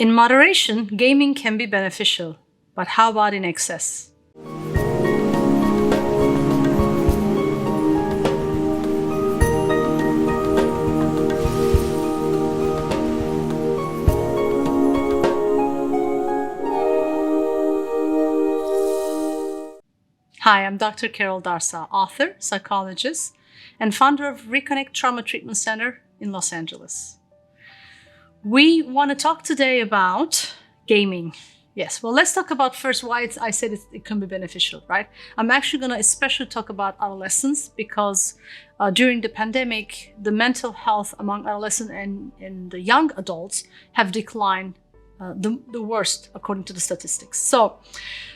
In moderation, gaming can be beneficial, but how about in excess? Hi, I'm Dr. Karol Darsa, author, psychologist, and founder of Reconnect Trauma Treatment Center in Los Angeles. We want to talk today about gaming. Yes, well, let's talk about first why I said it can be beneficial, right? I'm actually going to especially talk about adolescents because during the pandemic, the mental health among adolescents and the young adults have declined the worst according to the statistics. So,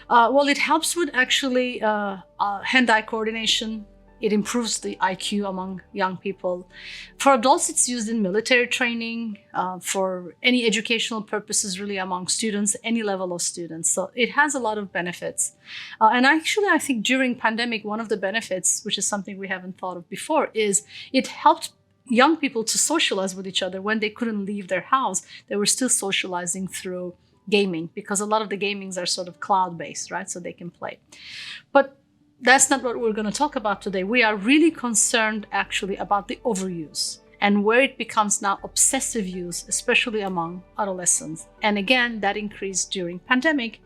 well, it helps with actually hand-eye coordination. It improves the IQ among young people. For adults, it's used in military training, for any educational purposes, really among students, any level of students. So it has a lot of benefits. And actually, I think during pandemic, one of the benefits, which is something we haven't thought of before, is it helped young people to socialize with each other. When they couldn't leave their house, they were still socializing through gaming, because a lot of the gamings are sort of cloud-based, right? So they can play. But that's not what we're going to talk about today. We are really concerned actually about the overuse and where it becomes now obsessive use, especially among adolescents. And again, that increased during pandemic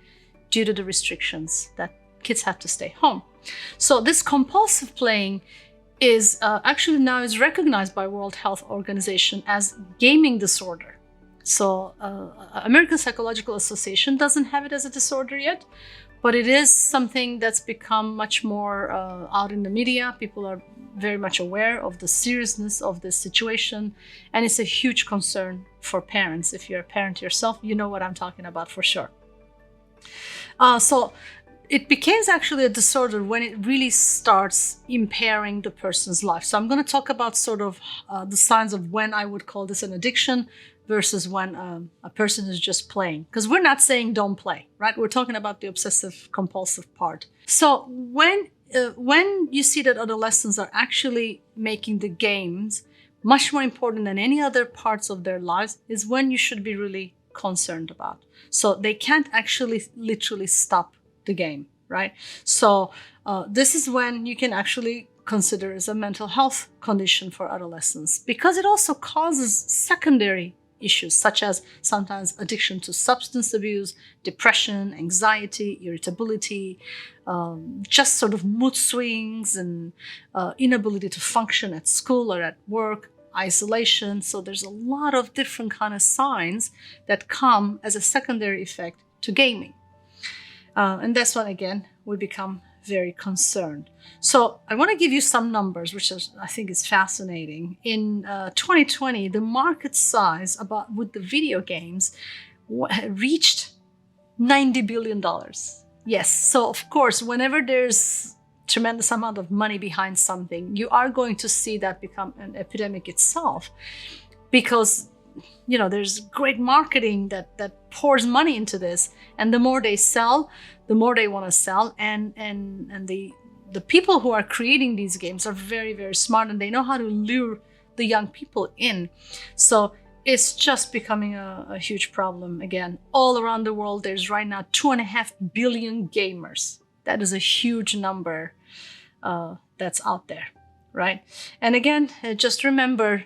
due to the restrictions that kids had to stay home. So this compulsive playing is actually now is recognized by World Health Organization as gaming disorder. So American Psychological Association doesn't have it as a disorder yet, but it is something that's become much more out in the media. People are very much aware of the seriousness of this situation, and it's a huge concern for parents. If you're a parent yourself, you know what I'm talking about for sure. So it becomes actually a disorder when it really starts impairing the person's life. So I'm going to talk about sort of the signs of when I would call this an addiction versus when a person is just playing. Because we're not saying don't play, right? We're talking about the obsessive compulsive part. So when you see that adolescents are actually making the games much more important than any other parts of their lives, is when you should be really concerned about. So they can't actually literally stop the game, right? So this is when you can actually consider as a mental health condition for adolescents, because it also causes secondary issues such as sometimes addiction to substance abuse, depression, anxiety, irritability, just sort of mood swings and inability to function at school or at work, isolation. So there's a lot of different kind of signs that come as a secondary effect to gaming. And that's when, again, we become very concerned. So I want to give you some numbers, which I think is fascinating. In 2020, the market size with the video games reached $90 billion. Yes, so of course, whenever there's tremendous amount of money behind something, you are going to see that become an epidemic itself, because there's great marketing that pours money into this, and the more they sell, the more they want to sell, and the people who are creating these games are very, very smart, and they know how to lure the young people in. So it's just becoming a huge problem. Again, all around the world, there's right now 2.5 billion gamers. That is a huge number that's out there, right? And again, just remember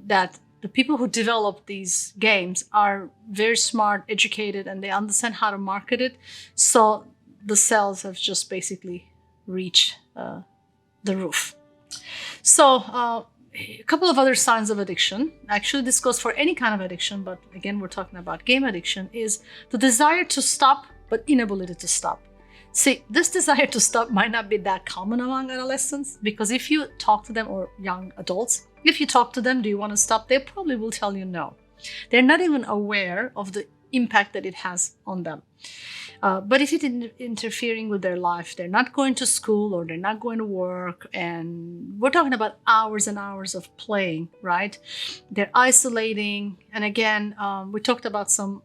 that the people who develop these games are very smart, educated, and they understand how to market it. So the sales have just basically reached the roof. So a couple of other signs of addiction. Actually, this goes for any kind of addiction, but again, we're talking about game addiction, is the desire to stop, but inability to stop. See, this desire to stop might not be that common among adolescents, because if you talk to them, or young adults, if you talk to them, do you want to stop? They probably will tell you no. They're not even aware of the impact that it has on them. But if it's interfering with their life, they're not going to school or they're not going to work, and we're talking about hours and hours of playing, right? They're isolating. And again, we talked about some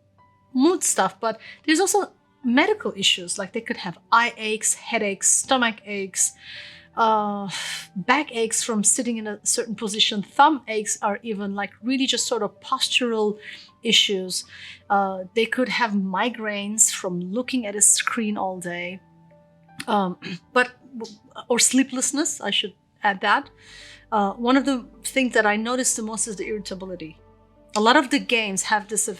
mood stuff, but there's also medical issues. Like they could have eye aches, headaches, stomach aches, back aches from sitting in a certain position, thumb aches are even like really just sort of postural issues. They could have migraines from looking at a screen all day, or sleeplessness, I should add that. One of the things that I noticed the most is the irritability. A lot of the games have has a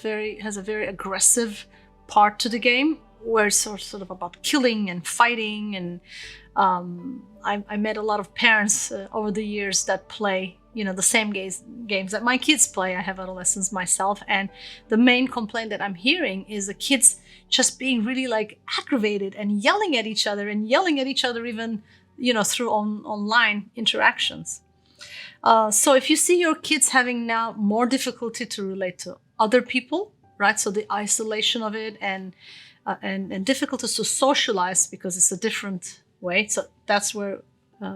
very aggressive part to the game, where it's sort of about killing and fighting. And I met a lot of parents over the years that play, the same games that my kids play. I have adolescents myself, and the main complaint that I'm hearing is the kids just being really like aggravated and yelling at each other even, through online interactions. So if you see your kids having now more difficulty to relate to other people, right? So the isolation of it and difficulties to socialize because it's a different way. So that's where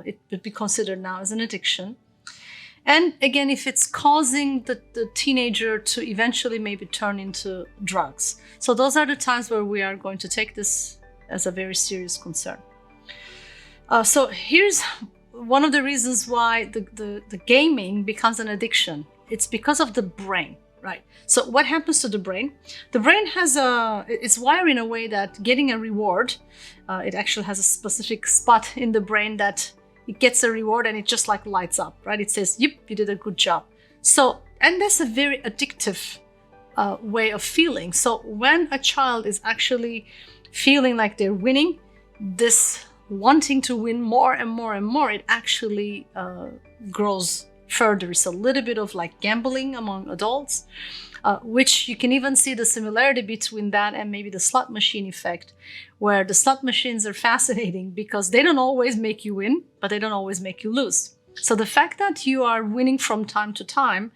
it would be considered now as an addiction. And again, if it's causing the teenager to eventually maybe turn into drugs. So those are the times where we are going to take this as a very serious concern. So here's one of the reasons why the gaming becomes an addiction. It's because of the brain, right? So what happens to the brain? The brain it's wired in a way that getting a reward, it actually has a specific spot in the brain that it gets a reward and it just like lights up, right? It says, yep, you did a good job. So, and that's a very addictive way of feeling. So when a child is actually feeling like they're winning, this wanting to win more and more and more, it actually grows further. It's a little bit of like gambling among adults, which you can even see the similarity between that and maybe the slot machine effect, where the slot machines are fascinating because they don't always make you win, but they don't always make you lose. So the fact that you are winning from time to time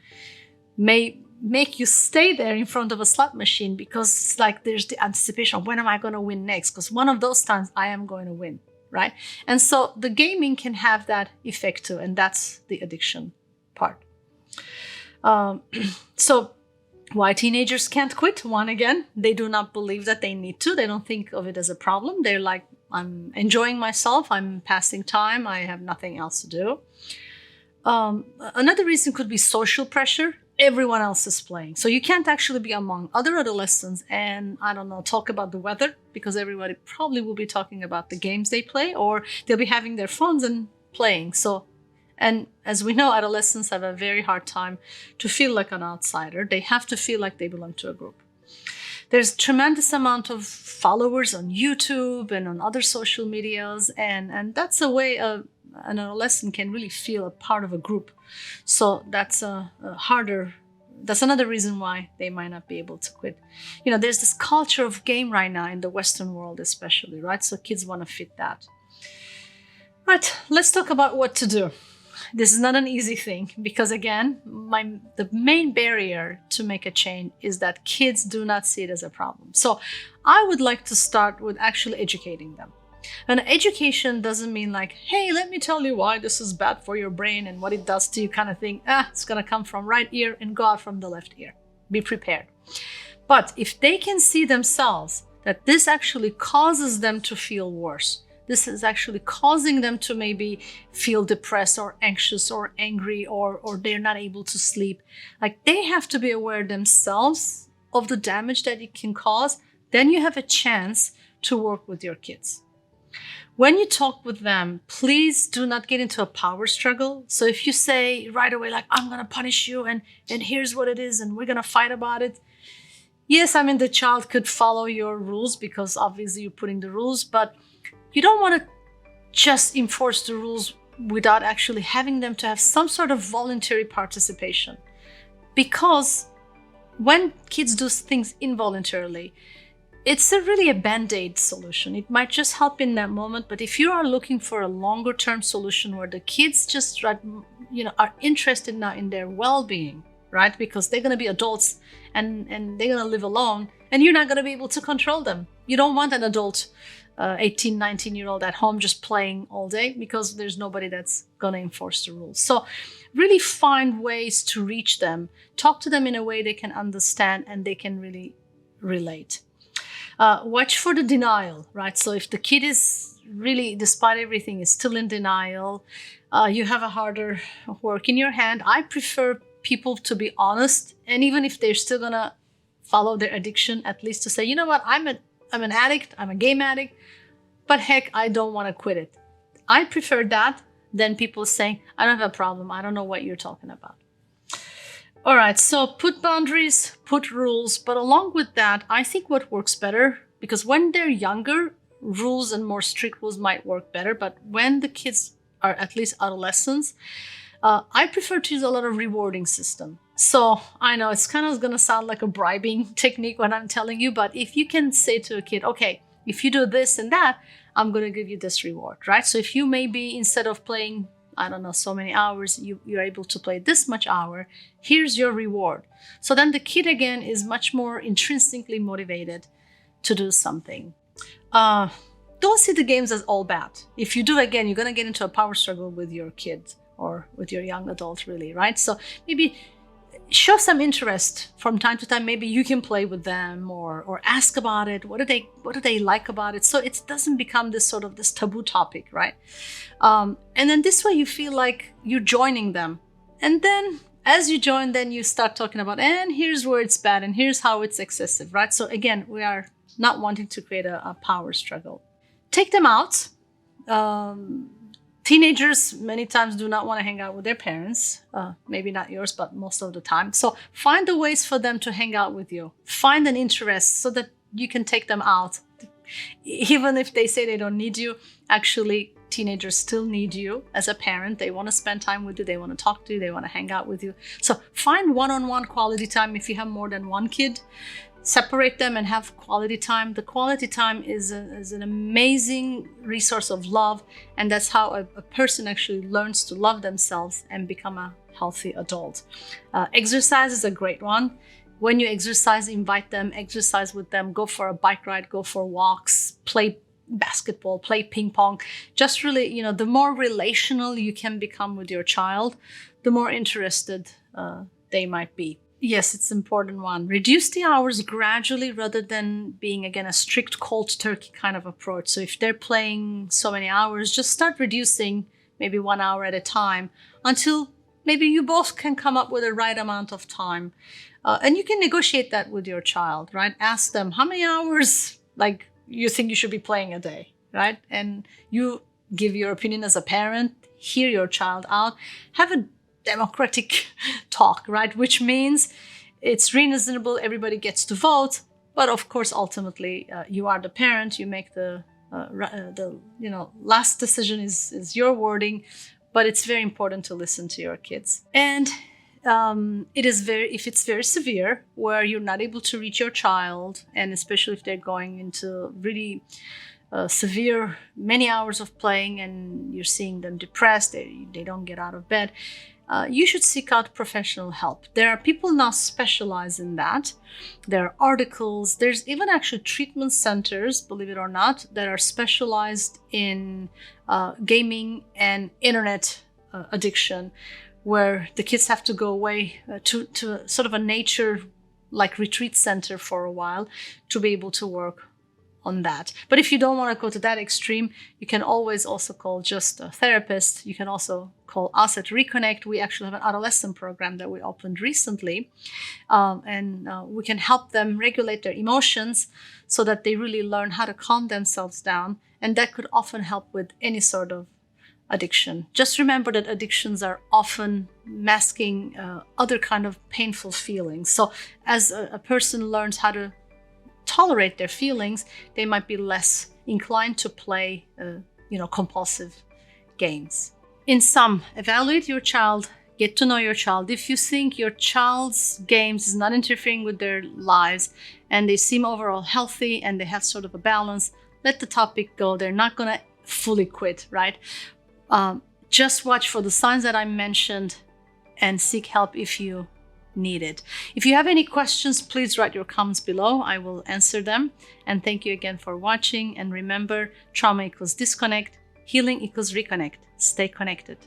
may make you stay there in front of a slot machine, because it's like there's the anticipation of when am I going to win next? Because one of those times I am going to win, right? And so the gaming can have that effect too, and that's the addiction part. So why teenagers can't quit? One, again, they do not believe that they need to. They don't think of it as a problem. They're like, I'm enjoying myself. I'm passing time. I have nothing else to do. Another reason could be social pressure. Everyone else is playing. So you can't actually be among other adolescents and, I don't know, talk about the weather, because everybody probably will be talking about the games they play, or they'll be having their phones and playing. So, and as we know, adolescents have a very hard time to feel like an outsider. They have to feel like they belong to a group. There's tremendous amount of followers on YouTube and on other social medias, and that's a way an adolescent can really feel a part of a group. So that's that's another reason why they might not be able to quit. There's this culture of game right now in the Western world especially, right? So kids want to fit that. Right, let's talk about what to do. This is not an easy thing, because again, the main barrier to make a change is that kids do not see it as a problem. So I would like to start with actually educating them. And education doesn't mean like, hey, let me tell you why this is bad for your brain and what it does to you kind of thing. It's going to come from right ear and go out from the left ear. Be prepared. But if they can see themselves that this actually causes them to feel worse, this is actually causing them to maybe feel depressed or anxious or angry, or they're not able to sleep. Like, they have to be aware themselves of the damage that it can cause. Then you have a chance to work with your kids. When you talk with them, please do not get into a power struggle. So if you say right away, like, I'm going to punish you and here's what it is and we're going to fight about it. Yes, I mean, the child could follow your rules because obviously you're putting the rules, but you don't want to just enforce the rules without actually having them to have some sort of voluntary participation. Because when kids do things involuntarily, it's really a band-aid solution. It might just help in that moment, but if you are looking for a longer-term solution where the kids just are interested now in their well-being, right? Because they're going to be adults and they're going to live alone, and you're not going to be able to control them. You don't want an adult 18, 19-year-old at home just playing all day, because there's nobody that's going to enforce the rules. So really find ways to reach them, talk to them in a way they can understand and they can really relate. Watch for the denial, right? So if the kid is really, despite everything, is still in denial, you have a harder work in your hand. I prefer people to be honest, and even if they're still gonna follow their addiction, at least to say, you know what, I'm an addict, I'm a game addict, but heck, I don't want to quit it. I prefer that than people saying, I don't have a problem, I don't know what you're talking about. All right, so put boundaries, put rules, but along with that, I think what works better, because when they're younger, rules and more strict rules might work better, but when the kids are at least adolescents, I prefer to use a lot of rewarding system. So I know it's kind of going to sound like a bribing technique when I'm telling you, but if you can say to a kid, okay, if you do this and that, I'm going to give you this reward, right? So if you maybe, instead of playing, I don't know, so many hours, you're able to play this much hour, here's your reward. So then the kid again is much more intrinsically motivated to do something. Don't see the games as all bad. If you do, again, you're going to get into a power struggle with your kid or with your young adult, really, right? So maybe show some interest from time to time. Maybe you can play with them or ask about it. What do they like about it? So it doesn't become this sort of this taboo topic, right? And then this way you feel like you're joining them. And then as you join, then you start talking about, and here's where it's bad and here's how it's excessive, right? So again, we are not wanting to create a power struggle. Take them out. Teenagers many times do not want to hang out with their parents. Maybe not yours, but most of the time. So find the ways for them to hang out with you. Find an interest so that you can take them out. Even if they say they don't need you, actually, teenagers still need you as a parent. They want to spend time with you. They want to talk to you. They want to hang out with you. So find one-on-one quality time if you have more than one kid. Separate them and have quality time. The quality time is an amazing resource of love, and that's how a person actually learns to love themselves and become a healthy adult. Exercise is a great one. When you exercise, invite them, exercise with them, go for a bike ride, go for walks, play basketball, play ping pong. Just really, the more relational you can become with your child, the more interested they might be. Yes, it's an important one. Reduce the hours gradually rather than being, again, a strict cold turkey kind of approach. So if they're playing so many hours, just start reducing maybe 1 hour at a time until maybe you both can come up with the right amount of time. And you can negotiate that with your child, right? Ask them how many hours you think you should be playing a day, right? And you give your opinion as a parent, hear your child out, have a democratic talk, right? Which means it's reasonable, everybody gets to vote, but of course, ultimately, you are the parent. You make the last decision is your wording, but it's very important to listen to your kids. And if it's very severe, where you're not able to reach your child, and especially if they're going into really severe many hours of playing, and you're seeing them depressed, they don't get out of bed. You should seek out professional help. There are people now specialized in that. There are articles. There's even actually treatment centers, believe it or not, that are specialized in gaming and internet addiction, where the kids have to go away to sort of a nature like retreat center for a while to be able to work on that. But if you don't want to go to that extreme, you can always also call just a therapist. You can also call us at Reconnect. We actually have an adolescent program that we opened recently. And we can help them regulate their emotions so that they really learn how to calm themselves down. And that could often help with any sort of addiction. Just remember that addictions are often masking other kind of painful feelings. So as a person learns how to tolerate their feelings, they might be less inclined to play, compulsive games. In sum, evaluate your child, get to know your child. If you think your child's games is not interfering with their lives and they seem overall healthy and they have sort of a balance, let the topic go. They're not going to fully quit, right? Just watch for the signs that I mentioned and seek help if you need it. If you have any questions, please write your comments below. I will answer them. And thank you again for watching. And remember, trauma equals disconnect, healing equals reconnect. Stay connected.